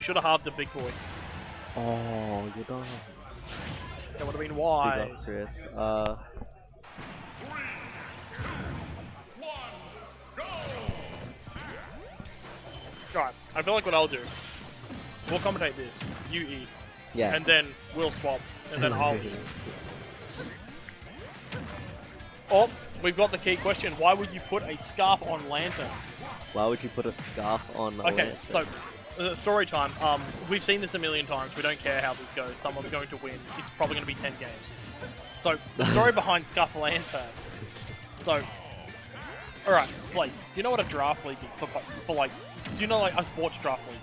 Should have halved the big boy. Oh, you don't. That would have been Big up, wise. Chris. Alright, I feel like what I'll do. We'll commentate this. You eat. Yeah. And then we'll swap. And then I'll eat. Oh, we've got the key question. Why would you put a scarf on Lantern? Why would you put a scarf on a Okay, lantern? so story time. We've seen this a million times. We don't care how this goes. Someone's going to win. It's probably going to be 10 games. So the story behind Scarf Lantern. So, all right, Blaze. Do you know what a draft league is for like? Do you know like a sports draft league?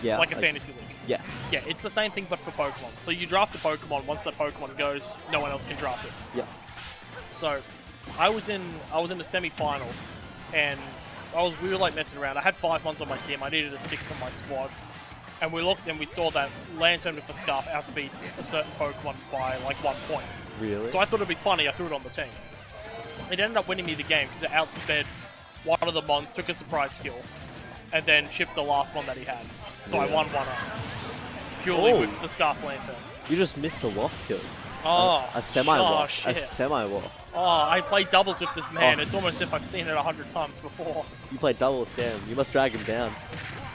Yeah. Like a fantasy league. Yeah. Yeah, it's the same thing but for Pokemon. So you draft a Pokemon. Once that Pokemon goes, no one else can draft it. Yeah. So, I was in the semi-final, and we were like messing around. I had 5 months on my team. I needed a 6th on my squad, and we looked and we saw that Lantern with the Scarf outspeeds a certain Pokemon by like 1 point. Really? So I thought it'd be funny. I threw it on the team. It ended up winning me the game because it outsped one of the mons, took a surprise kill, and then chipped the last one that he had. So I won 1 up purely with the Scarf Lantern. You just missed a waft kill. Oh, a semi-waft. shit. A semi-waft. Oh, I played doubles with this man. It's almost as if I've seen it 100 times before. You play doubles, damn. You must drag him down.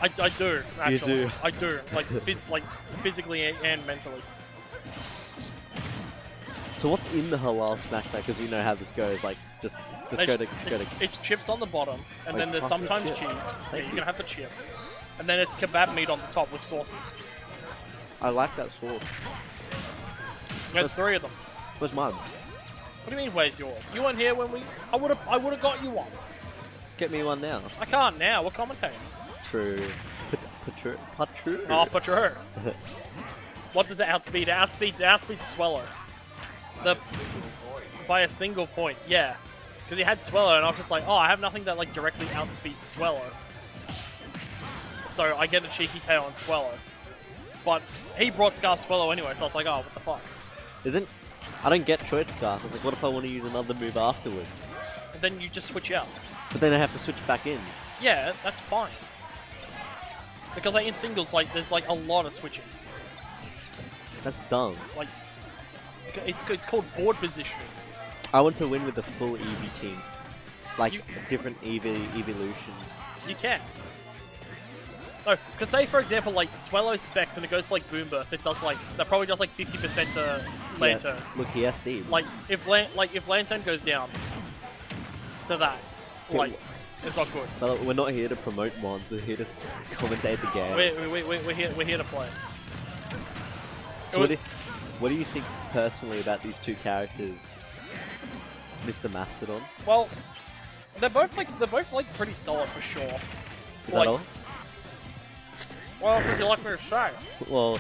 I do, actually. You do. I do. Like physically and mentally. So what's in the halal snack pack? Because you know how this goes. Like, just go to. It's chips on the bottom, and then there's fucking sometimes chip. cheese. Yeah, Thank you you. can have the chip. And then it's kebab meat on the top with sauces. I like that sauce. There's 3 of them. Where's mine? What do you mean, where's yours? You weren't here when we... I would've got you one. Get me one now. I can't now, we're commentating. True. Patru. Oh, but you're hurt. What does it outspeed? It outspeeds Swellow. By a single point, yeah. Because he had Swellow, and I was just like, oh, I have nothing that like directly outspeeds Swellow. So I get a cheeky KO on Swellow. But he brought Scarf Swellow anyway, so I was like, oh, what the fuck? I don't get choice scarf. I was like, what if I want to use another move afterwards? And then you just switch out. But then I have to switch back in. Yeah, that's fine. Because like in singles, like there's like a lot of switching. That's dumb. Like it's called board positioning. I want to win with the full Eevee team. Like, different evolutions. You can. No, because say for example, like Swellow specs and it goes for like Boom Burst, it does like that probably does like 50% to Lantern. Yeah, look, he SD. Like if Lantern goes down to that, like it's not good. But we're not here to promote mons. We're here to commentate the game. We're here to play. So what do you think personally about these two characters, Mr. Mastodon? Well, they're both like pretty solid for sure. Is that all? Well, what would you like me to say? Well,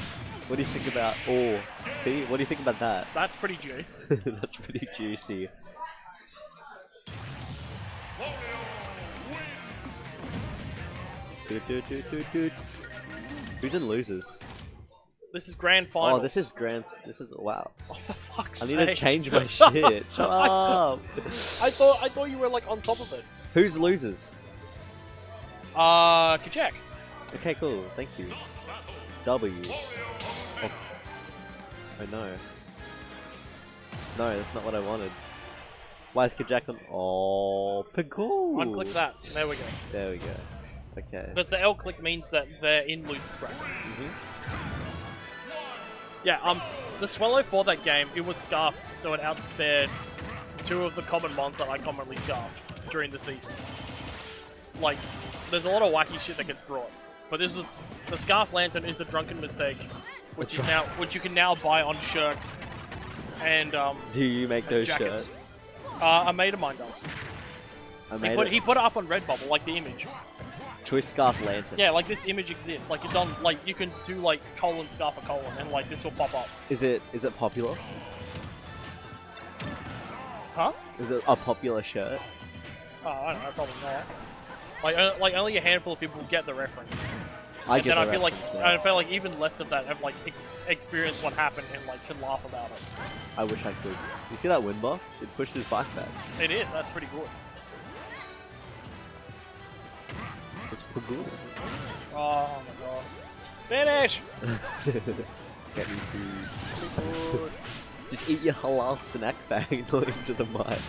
what do you think about... Oh, see? What do you think about that? That's pretty G. That's pretty juicy. Who's in losers? This is grand finals. Oh, this is grand... This is... Wow. Oh, for fuck's I sake. need to change my shit. Shut up. I thought you were like on top of it. Who's losers? Cajeck. Okay, cool. Thank you. W. Oh no. No, that's not what I wanted. Why is Cajeck on? Oh, Pagoo! Unclick that. There we go. There we go. Okay. Because the L click means that they're in losers bracket. Yeah. The Swellow for that game, it was Scarf, so it outspared 2 of the common mons that I commonly scarfed during the season. Like, there's a lot of wacky shit that gets brought. But the Scarf Lantern is a drunken mistake, which you can now buy on shirts and do you make those jackets. shirts? A mate of mine does. He put it up on Redbubble, like the image. Choice Scarf Lantern. Yeah, like this image exists. Like it's on. Like you can do like colon scarf a colon, and like this will pop up. Is it popular? Huh? Is it a popular shirt? Oh, I don't know, probably not. Like only a handful of people get the reference. I get the feel reference, I feel like even less of that have like experienced what happened and like can laugh about it. I wish I could. You see that wind buff? It pushed his bike back. It is. That's pretty good. It's Pagoo. Oh my god. Finish! Get me food. Food. Just eat your halal snack bag, not into the mic.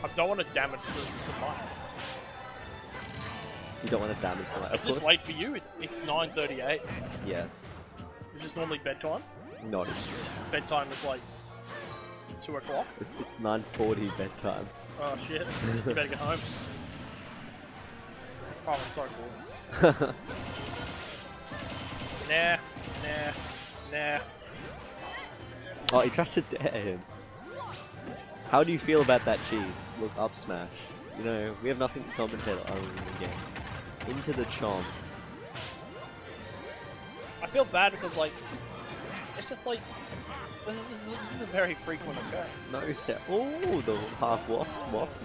I don't want to damage the mic. You don't want to damage the mic. It's just late for you. It's 9:38. Yes. Is this normally bedtime? No. Bedtime is like 2 o'clock. It's 9:40 bedtime. Oh shit! You better get home. Oh, I'm so cool. Nah. Oh, he tried to dare him. How do you feel about that cheese? Look, up smash. You know, we have nothing to commentate on in the game. Into the chomp. I feel bad because like, it's just like, this is a very frequent occurrence. No, sir. Oh, the half waft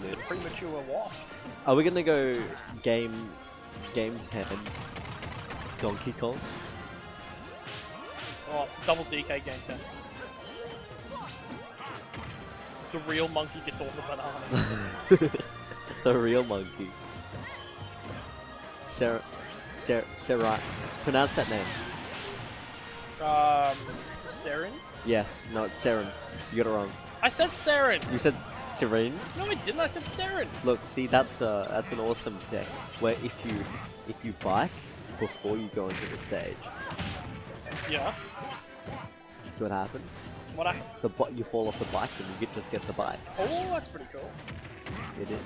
The premature waft. Are we gonna go game 10? Donkey Kong? Oh, double DK game 10. The real monkey gets all the bananas. The real monkey. Sarah. Pronounce that name. Seren? Yes. No, it's Seren. You got it wrong. I said Seren! You said Serene. No, I didn't. I said Seren. Look, see, that's an awesome deck where if you bike before you go into the stage, Yeah. what happens? What happens? You fall off the bike and you just get the bike. Oh, that's pretty cool. It is.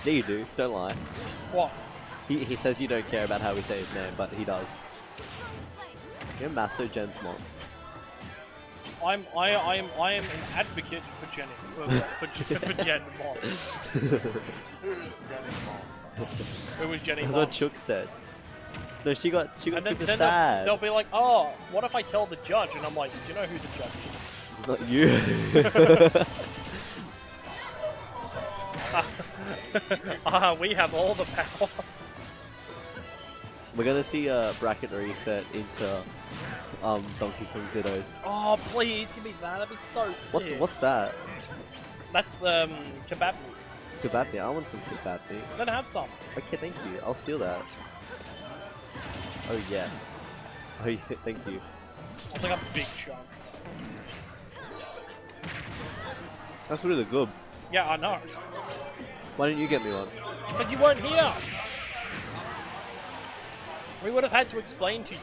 Yeah, you do. Don't lie. What? He says you don't care about how we say his name, but he does. You're Master Jen's mom. I am an advocate for Jenny. For Jen Mom. Who was Jenny That's Mom? what Chook said. No, she got And super then sad. they'll be like, oh, what if I tell the judge? And I'm like, do you know who the judge is? Not you. We have all the power. We're gonna see a bracket reset into Donkey Kong Dittos. Oh, please, give me that. That'd be so sick. What's that? That's kebab meat. Kebab meat. I want some kebab meat. Then have some. Okay, thank you. I'll steal that. Oh yes. Oh yeah, thank you. I'll take a big chunk. That's really good. Yeah, I know. Why didn't you get me one? But you weren't here. We would have had to explain to you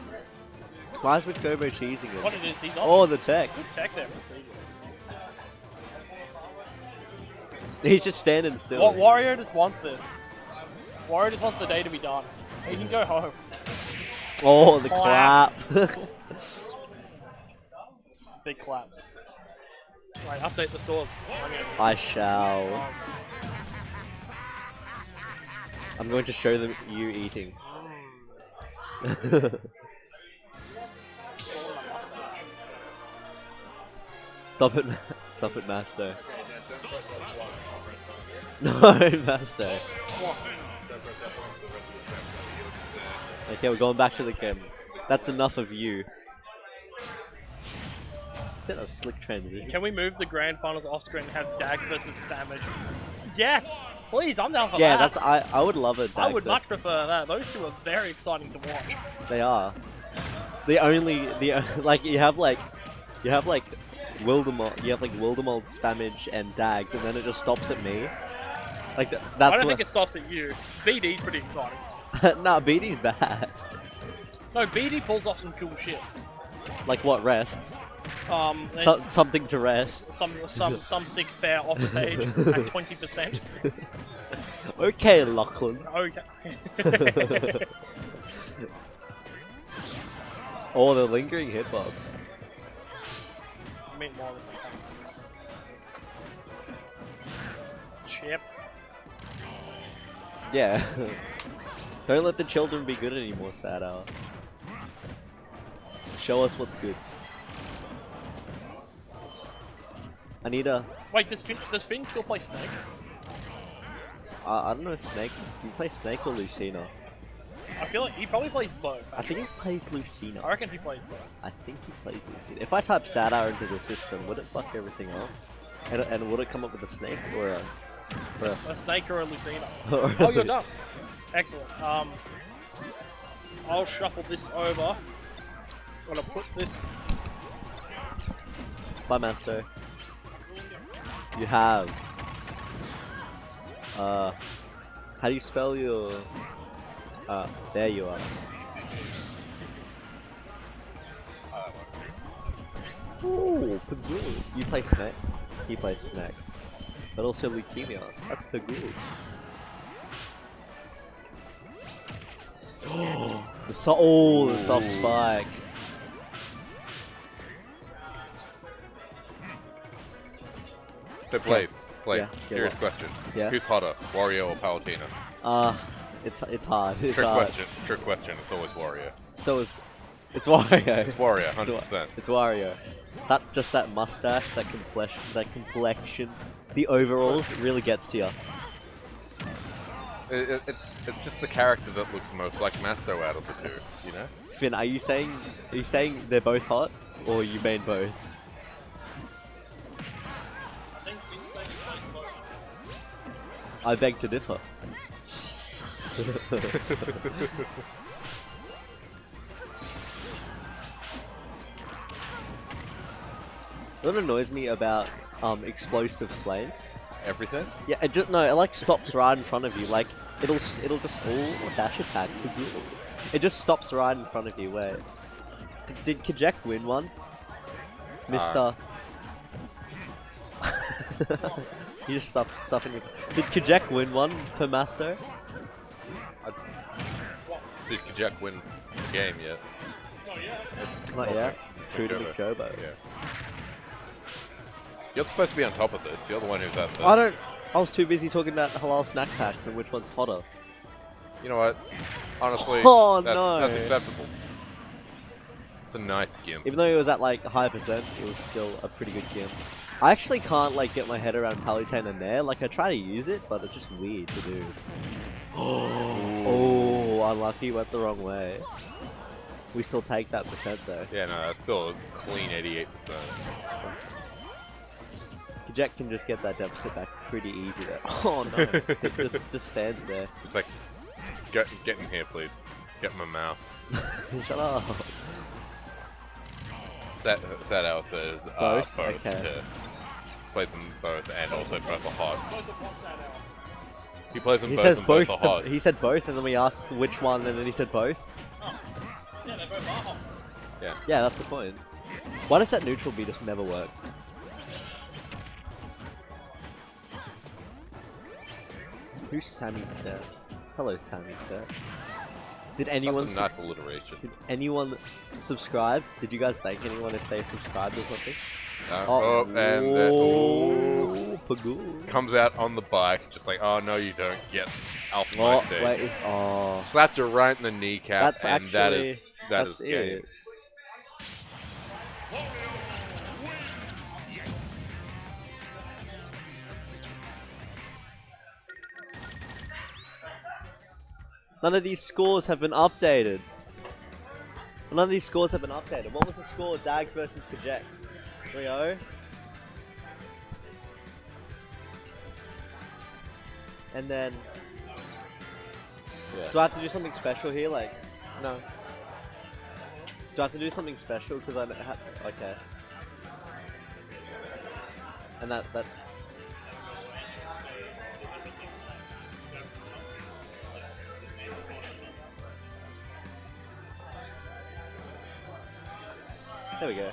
Why is McJobo cheesing it? what it is. He's on. Oh, the tech. Good tech there. He's just standing still. What Wario just wants this. Wario just wants the day to be done. He can go home. Oh, the clap. Big clap. Right, update the stores. I shall. I'm going to show them you eating. Stop it, Masto. No, Masto. Okay, we're going back to the game. That's enough of you. Is that a slick transition? Can we move the grand finals off screen and have Dags versus Spammage? Yes! Please, I'm down for Yeah, that. I would love it. I would much prefer that. Those two are very exciting to watch. They are. Like you have Wildermold, Spammage, and Dags, and then it just stops at me. Like that's. I don't think it stops at you. BD's pretty exciting. Nah, BD's bad. No, BD pulls off some cool shit. Like what? Rest. Something to rest. Some sick fair off stage at 20%. Okay, Lachlan. Okay. Oh, the lingering hitbox. I mean more of this. Chip. Yeah. Don't let the children be good anymore, Sad Hour. Show us what's good. I need a... Wait, does Finn still play Snake? I don't know, Snake. Do you play Snake or Lucina? I feel like he probably plays both. I think he plays Lucina. I reckon he plays both. I think he plays Lucina. If I type Sad Hour into the system, would it fuck everything up? And would it come up with a Snake or a A snake or a Lucina. Oh, Oh, you're really? done. Excellent. I'll shuffle this over. I'm gonna put this. Bye, Master. You have. How do you spell your? There you are. Ooh, Pagoo. You play Snake. He plays Snake. But also Leukemia. That's Pagoo. Oh, the soft spike. So Blaze, Yeah, serious what? question. Yeah. Who's hotter, Wario or Palutena? It's hard. It's Trick hard. question. It's always Wario. So it's Wario. It's Wario, 100%. It's Wario. That mustache, that complexion, the overalls really gets to you. It's just the character that looks most like Masto out of the two, you know? Finn, are you saying they're both hot, or you mean both? I beg to differ. What annoys me about explosive flame? Everything? Yeah, it like stops right in front of you. Like it'll just dash attack. It just stops right in front of you. Wait, did Cajeck win one, Mister? You just stuffing it. Did Cajeck win one per Masto? Did Cajeck win the game yet? Not yet. 2 to McJobo. Yeah. You're supposed to be on top of this. You're the one who's at the... I was too busy talking about halal snack packs and which one's hotter. You know what? Honestly, Oh, that's, no. that's acceptable. It's a nice gimp. Even though it was at like high percent, it was still a pretty good gimp. I actually can't like get my head around Palutena and Nair. Like I try to use it, but it's just weird to do. Oh, unlucky, went the wrong way. We still take that percent though. Yeah, no, that's still a clean 88%. Cajeck can just get that deficit back pretty easy there. Oh no, it just stands there. It's like, get in here, please. Get in my mouth. Shut up. Sad Al says Both? both. Okay. Yeah. Plays them both and also both are hot. He plays them He both says and both. both are hot. He said both, and then we asked which one, and then he said both. Yeah, they both are hot. Yeah. Yeah, that's the point. Why does that neutral B just never work? Who's Sammy Step? Hello, Sammy Step. Did anyone? That's a nice alliteration. Did anyone subscribe? Did you guys thank anyone if they subscribed or something? And Pagoo. comes out on the bike, just like, oh no, you don't get Alpha my stage. Wait, Slapped her right in the kneecap, that's and actually that is game. it. None of these scores have been updated. None of these scores have been updated. What was the score? Dags versus Cajeck. 3-0. And then... Yeah. Do I have to do something special here? Like... No. Do I have to do something special? Because I have... Okay. And that... There we go.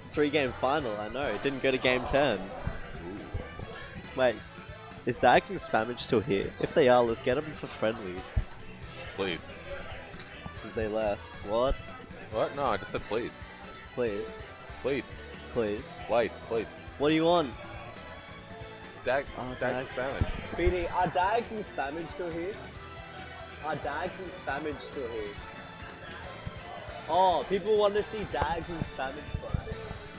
Three-game final, I know. It didn't go to game 10. Wait, is Dags and Spammage still here? If they are, let's get them for friendlies. Please. Because they left. What? What? No, I just said please. Please. Please. Please. Please. Please. What do you want? Dag Dags. Savage. BD, are Dags and Spammage still here? Are Dags and Spammage still here? Oh, people want to see Dags and Spammage play.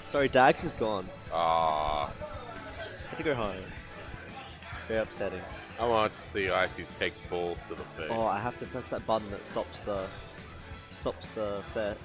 Sorry, Dags is gone. Ah. I have to go home. Very upsetting. I want to see Icy take balls to the face. Oh, I have to press that button that stops the set.